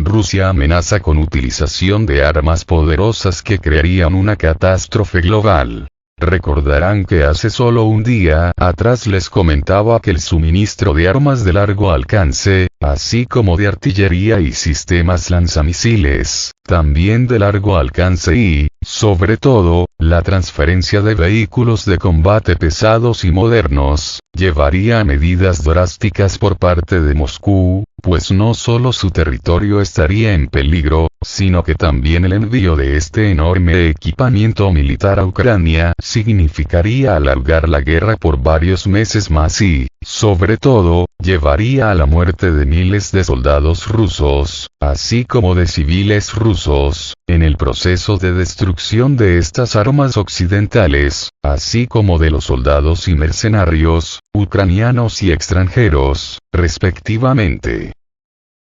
Rusia amenaza con utilización de armas poderosas que crearían una catástrofe global. Recordarán que hace solo un día atrás les comentaba que el suministro de armas de largo alcance, así como de artillería y sistemas lanzamisiles, también de largo alcance y, sobre todo, la transferencia de vehículos de combate pesados y modernos, llevaría a medidas drásticas por parte de Moscú, pues no solo su territorio estaría en peligro, sino que también el envío de este enorme equipamiento militar a Ucrania significaría alargar la guerra por varios meses más y, sobre todo, llevaría a la muerte de miles de soldados rusos, así como de civiles rusos, en el proceso de destrucción de estas armas occidentales, así como de los soldados y mercenarios, ucranianos y extranjeros, respectivamente.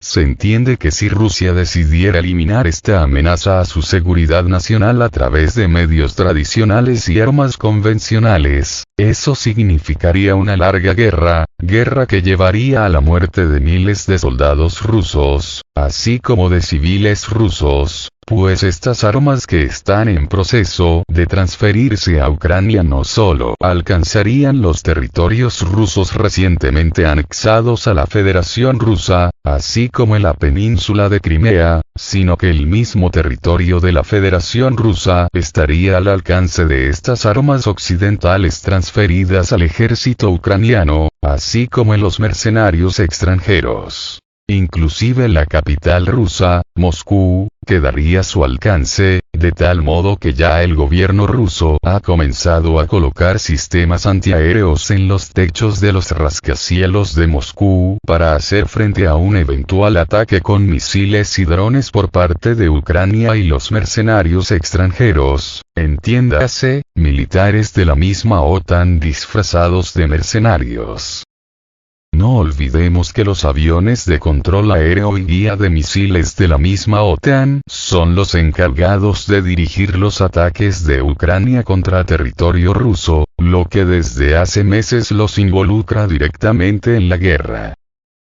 Se entiende que si Rusia decidiera eliminar esta amenaza a su seguridad nacional a través de medios tradicionales y armas convencionales, eso significaría una larga guerra que llevaría a la muerte de miles de soldados rusos, así como de civiles rusos, pues estas armas que están en proceso de transferirse a Ucrania no solo alcanzarían los territorios rusos recientemente anexados a la Federación Rusa, así como en la península de Crimea, sino que el mismo territorio de la Federación Rusa estaría al alcance de estas armas occidentales transferidas al ejército ucraniano, así como en los mercenarios extranjeros. Inclusive la capital rusa, Moscú, quedaría a su alcance, de tal modo que ya el gobierno ruso ha comenzado a colocar sistemas antiaéreos en los techos de los rascacielos de Moscú para hacer frente a un eventual ataque con misiles y drones por parte de Ucrania y los mercenarios extranjeros, entiéndase, militares de la misma OTAN disfrazados de mercenarios. No olvidemos que los aviones de control aéreo y guía de misiles de la misma OTAN son los encargados de dirigir los ataques de Ucrania contra territorio ruso, lo que desde hace meses los involucra directamente en la guerra.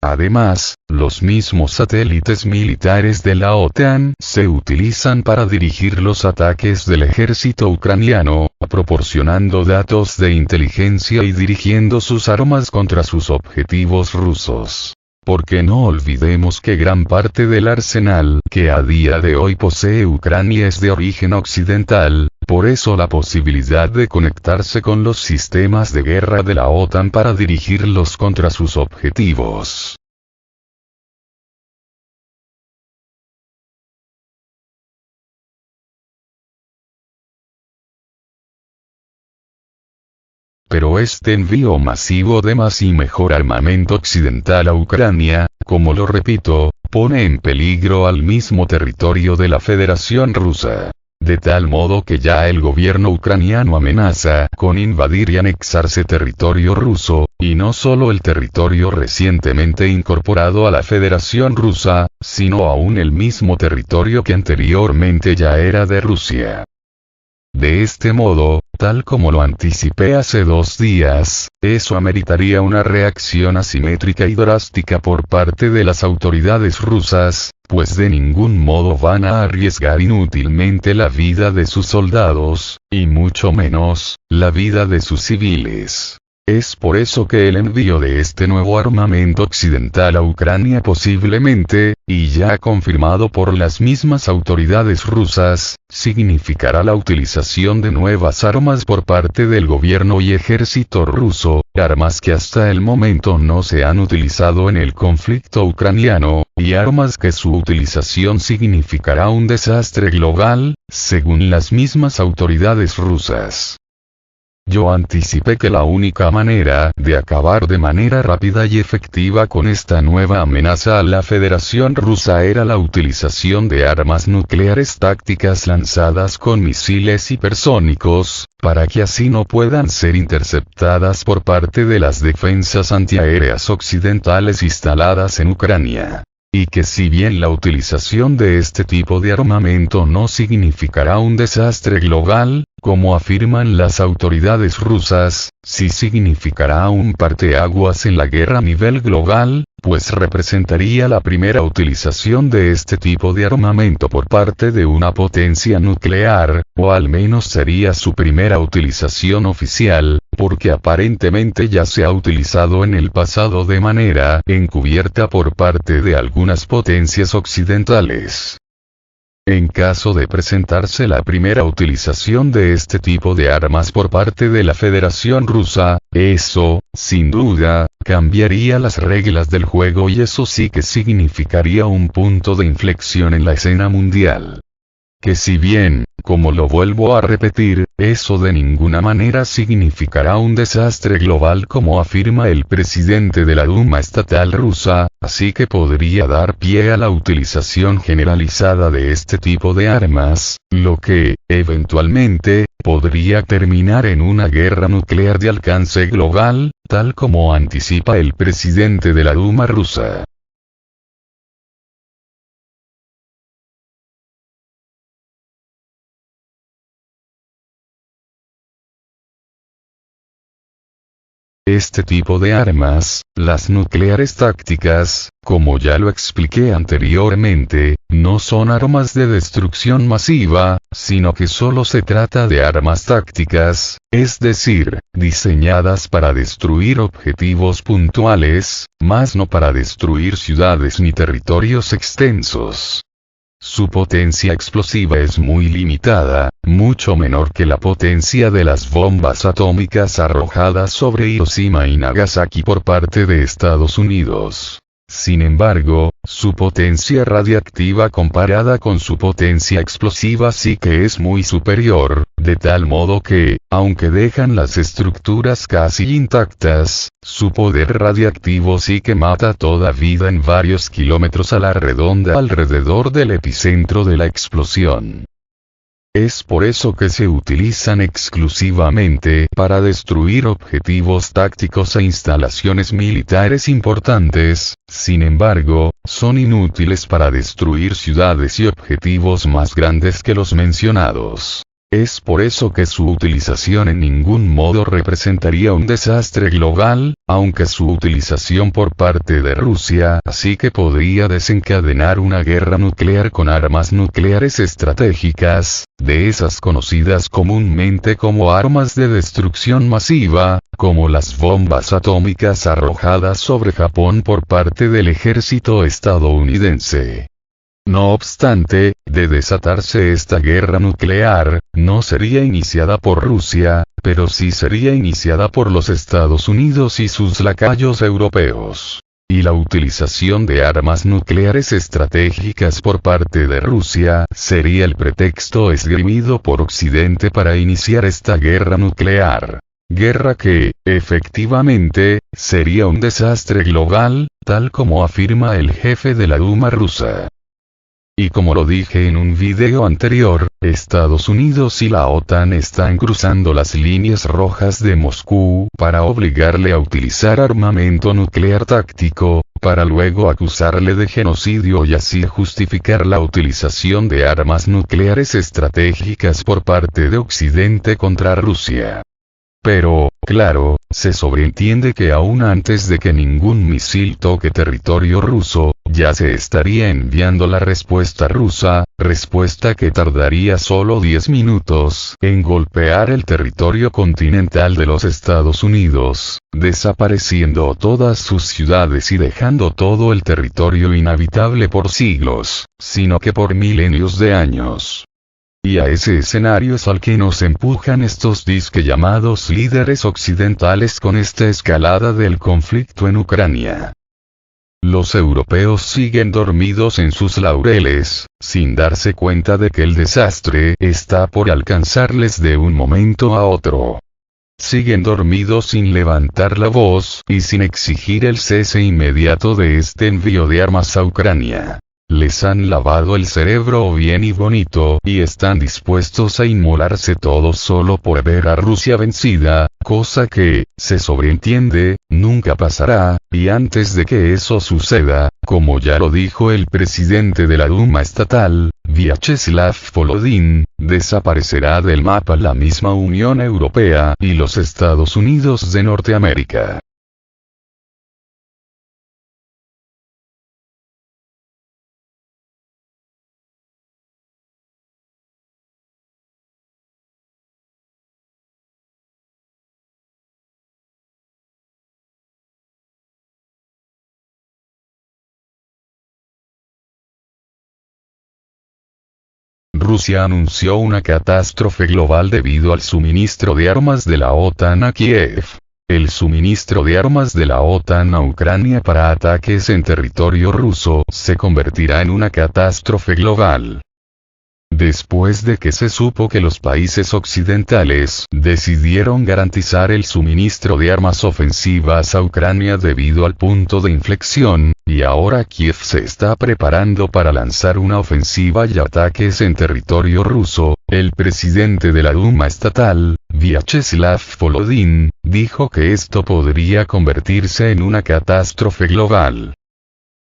Además, los mismos satélites militares de la OTAN se utilizan para dirigir los ataques del ejército ucraniano, proporcionando datos de inteligencia y dirigiendo sus armas contra sus objetivos rusos. Porque no olvidemos que gran parte del arsenal que a día de hoy posee Ucrania es de origen occidental, por eso la posibilidad de conectarse con los sistemas de guerra de la OTAN para dirigirlos contra sus objetivos. Pero este envío masivo de más y mejor armamento occidental a Ucrania, como lo repito, pone en peligro al mismo territorio de la Federación Rusa. De tal modo que ya el gobierno ucraniano amenaza con invadir y anexarse territorio ruso, y no solo el territorio recientemente incorporado a la Federación Rusa, sino aún el mismo territorio que anteriormente ya era de Rusia. De este modo, tal como lo anticipé hace 2 días, eso ameritaría una reacción asimétrica y drástica por parte de las autoridades rusas, pues de ningún modo van a arriesgar inútilmente la vida de sus soldados, y mucho menos, la vida de sus civiles. Es por eso que el envío de este nuevo armamento occidental a Ucrania posiblemente, y ya confirmado por las mismas autoridades rusas, significará la utilización de nuevas armas por parte del gobierno y ejército ruso, armas que hasta el momento no se han utilizado en el conflicto ucraniano, y armas que su utilización significará un desastre global, según las mismas autoridades rusas. Yo anticipé que la única manera de acabar de manera rápida y efectiva con esta nueva amenaza a la Federación Rusa era la utilización de armas nucleares tácticas lanzadas con misiles hipersónicos, para que así no puedan ser interceptadas por parte de las defensas antiaéreas occidentales instaladas en Ucrania. Y que si bien la utilización de este tipo de armamento no significará un desastre global, como afirman las autoridades rusas, sí significará un parteaguas en la guerra a nivel global, pues representaría la primera utilización de este tipo de armamento por parte de una potencia nuclear, o al menos sería su primera utilización oficial, porque aparentemente ya se ha utilizado en el pasado de manera encubierta por parte de algunas potencias occidentales. En caso de presentarse la primera utilización de este tipo de armas por parte de la Federación Rusa, eso, sin duda, cambiaría las reglas del juego y eso sí que significaría un punto de inflexión en la escena mundial. Que si bien, como lo vuelvo a repetir, eso de ninguna manera significará un desastre global como afirma el presidente de la Duma estatal rusa, así que podría dar pie a la utilización generalizada de este tipo de armas, lo que, eventualmente, podría terminar en una guerra nuclear de alcance global, tal como anticipa el presidente de la Duma rusa. Este tipo de armas, las nucleares tácticas, como ya lo expliqué anteriormente, no son armas de destrucción masiva, sino que solo se trata de armas tácticas, es decir, diseñadas para destruir objetivos puntuales, más no para destruir ciudades ni territorios extensos. Su potencia explosiva es muy limitada, mucho menor que la potencia de las bombas atómicas arrojadas sobre Hiroshima y Nagasaki por parte de Estados Unidos. Sin embargo, su potencia radiactiva comparada con su potencia explosiva sí que es muy superior, de tal modo que, aunque dejan las estructuras casi intactas, su poder radiactivo sí que mata toda vida en varios kilómetros a la redonda alrededor del epicentro de la explosión. Es por eso que se utilizan exclusivamente para destruir objetivos tácticos e instalaciones militares importantes, sin embargo, son inútiles para destruir ciudades y objetivos más grandes que los mencionados. Es por eso que su utilización en ningún modo representaría un desastre global, aunque su utilización por parte de Rusia sí que podría desencadenar una guerra nuclear con armas nucleares estratégicas, de esas conocidas comúnmente como armas de destrucción masiva, como las bombas atómicas arrojadas sobre Japón por parte del ejército estadounidense. No obstante, de desatarse esta guerra nuclear, no sería iniciada por Rusia, pero sí sería iniciada por los Estados Unidos y sus lacayos europeos. Y la utilización de armas nucleares estratégicas por parte de Rusia sería el pretexto esgrimido por Occidente para iniciar esta guerra nuclear. Guerra que, efectivamente, sería un desastre global, tal como afirma el jefe de la Duma rusa. Y como lo dije en un video anterior, Estados Unidos y la OTAN están cruzando las líneas rojas de Moscú para obligarle a utilizar armamento nuclear táctico, para luego acusarle de genocidio y así justificar la utilización de armas nucleares estratégicas por parte de Occidente contra Rusia. Pero, claro, se sobreentiende que aún antes de que ningún misil toque territorio ruso, ya se estaría enviando la respuesta rusa, respuesta que tardaría solo 10 minutos en golpear el territorio continental de los Estados Unidos, desapareciendo todas sus ciudades y dejando todo el territorio inhabitable por siglos, sino que por milenios de años. Y a ese escenario es al que nos empujan estos disque llamados líderes occidentales con esta escalada del conflicto en Ucrania. Los europeos siguen dormidos en sus laureles, sin darse cuenta de que el desastre está por alcanzarles de un momento a otro. Siguen dormidos sin levantar la voz y sin exigir el cese inmediato de este envío de armas a Ucrania. les han lavado el cerebro bien y bonito y están dispuestos a inmolarse todos solo por ver a Rusia vencida, cosa que, se sobreentiende, nunca pasará, y antes de que eso suceda, como ya lo dijo el presidente de la Duma estatal, Vyacheslav Volodin, desaparecerá del mapa la misma Unión Europea y los Estados Unidos de Norteamérica. Rusia anunció una catástrofe global debido al suministro de armas de la OTAN a Kiev. El suministro de armas de la OTAN a Ucrania para ataques en territorio ruso se convertirá en una catástrofe global. Después de que se supo que los países occidentales decidieron garantizar el suministro de armas ofensivas a Ucrania debido al punto de inflexión, y ahora Kiev se está preparando para lanzar una ofensiva y ataques en territorio ruso, el presidente de la Duma estatal, Vyacheslav Volodin, dijo que esto podría convertirse en una catástrofe global.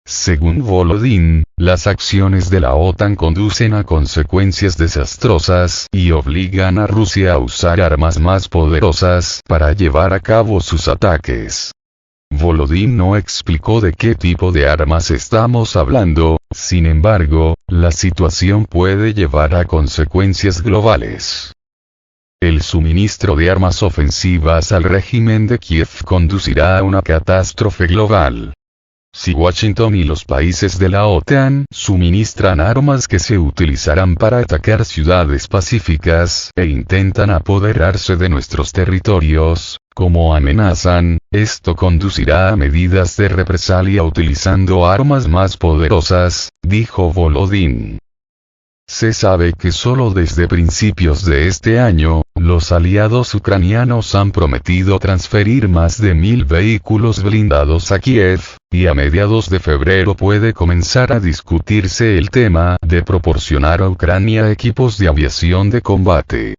Según Volodin, las acciones de la OTAN conducen a consecuencias desastrosas y obligan a Rusia a usar armas más poderosas para llevar a cabo sus ataques. Volodin no explicó de qué tipo de armas estamos hablando, sin embargo, la situación puede llevar a consecuencias globales. El suministro de armas ofensivas al régimen de Kiev conducirá a una catástrofe global. Si Washington y los países de la OTAN suministran armas que se utilizarán para atacar ciudades pacíficas e intentan apoderarse de nuestros territorios, como amenazan, esto conducirá a medidas de represalia utilizando armas más poderosas, dijo Volodin. Se sabe que solo desde principios de este año, los aliados ucranianos han prometido transferir más de 1000 vehículos blindados a Kiev, y a mediados de febrero puede comenzar a discutirse el tema de proporcionar a Ucrania equipos de aviación de combate.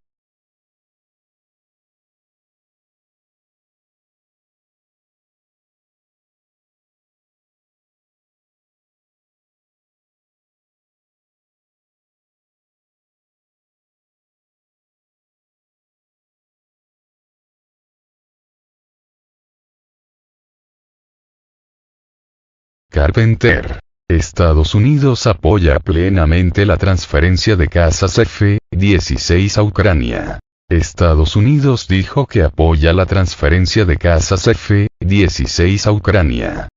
Carpenter. Estados Unidos apoya plenamente la transferencia de casas F-16 a Ucrania. Estados Unidos dijo que apoya la transferencia de casas F-16 a Ucrania.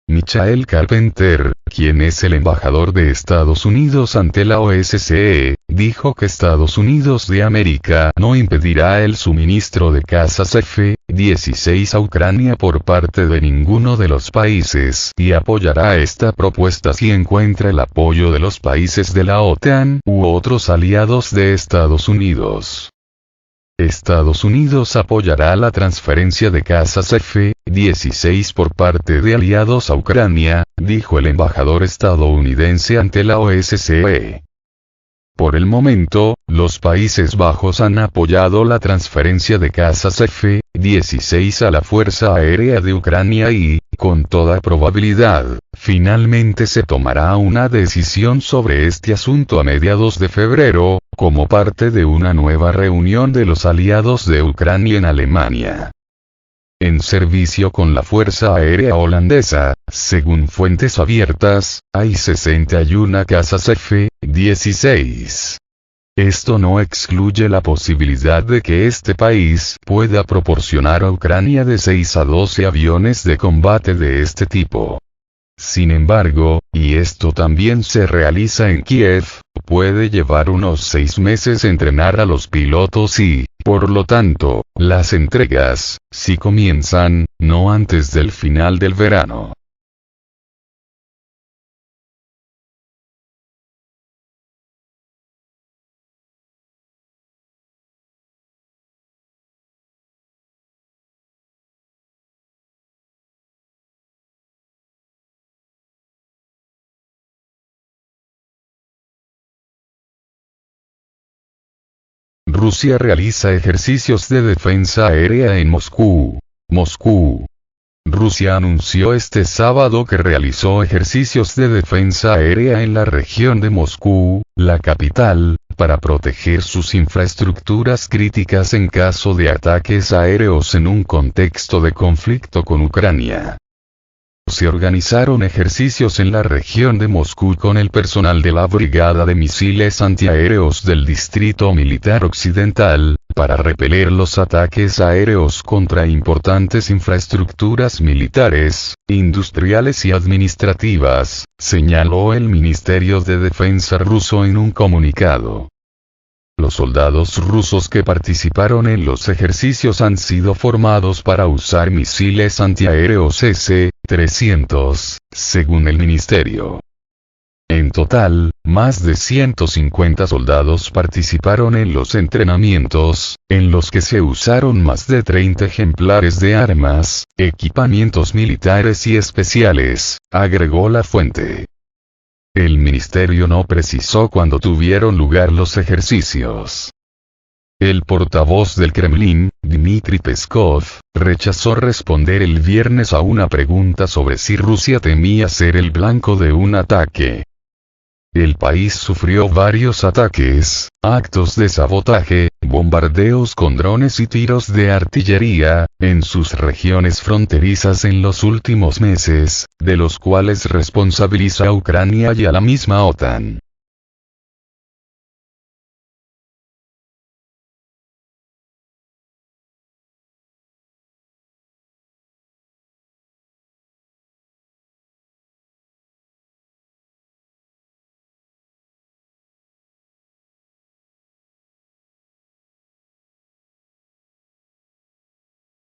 Michael Carpenter, quien es el embajador de Estados Unidos ante la OSCE, dijo que Estados Unidos de América no impedirá el suministro de casas F-16 a Ucrania por parte de ninguno de los países y apoyará esta propuesta si encuentra el apoyo de los países de la OTAN u otros aliados de Estados Unidos. Estados Unidos apoyará la transferencia de casas F-16 por parte de aliados a Ucrania, dijo el embajador estadounidense ante la OSCE. Por el momento, los Países Bajos han apoyado la transferencia de casas F-16 a la Fuerza Aérea de Ucrania y, con toda probabilidad, finalmente se tomará una decisión sobre este asunto a mediados de febrero, como parte de una nueva reunión de los aliados de Ucrania en Alemania. En servicio con la Fuerza Aérea Holandesa, según fuentes abiertas, hay 61 casas F-16. Esto no excluye la posibilidad de que este país pueda proporcionar a Ucrania de 6 a 12 aviones de combate de este tipo. Sin embargo, y esto también se realiza en Kiev, puede llevar unos 6 meses entrenar a los pilotos y, por lo tanto, las entregas, si comienzan, no antes del final del verano. Rusia realiza ejercicios de defensa aérea en Moscú. Rusia anunció este sábado que realizó ejercicios de defensa aérea en la región de Moscú, la capital, para proteger sus infraestructuras críticas en caso de ataques aéreos en un contexto de conflicto con Ucrania. Se organizaron ejercicios en la región de Moscú con el personal de la Brigada de Misiles Antiaéreos del Distrito Militar Occidental, para repeler los ataques aéreos contra importantes infraestructuras militares, industriales y administrativas, señaló el Ministerio de Defensa ruso en un comunicado. Los soldados rusos que participaron en los ejercicios han sido formados para usar misiles antiaéreos S-300, según el ministerio. En total, más de 150 soldados participaron en los entrenamientos, en los que se usaron más de 30 ejemplares de armas, equipamientos militares y especiales, agregó la fuente. El ministerio no precisó cuándo tuvieron lugar los ejercicios. El portavoz del Kremlin, Dmitry Peskov, rechazó responder el viernes a una pregunta sobre si Rusia temía ser el blanco de un ataque. El país sufrió varios ataques, actos de sabotaje, bombardeos con drones y tiros de artillería, en sus regiones fronterizas en los últimos meses, de los cuales responsabiliza a Ucrania y a la misma OTAN.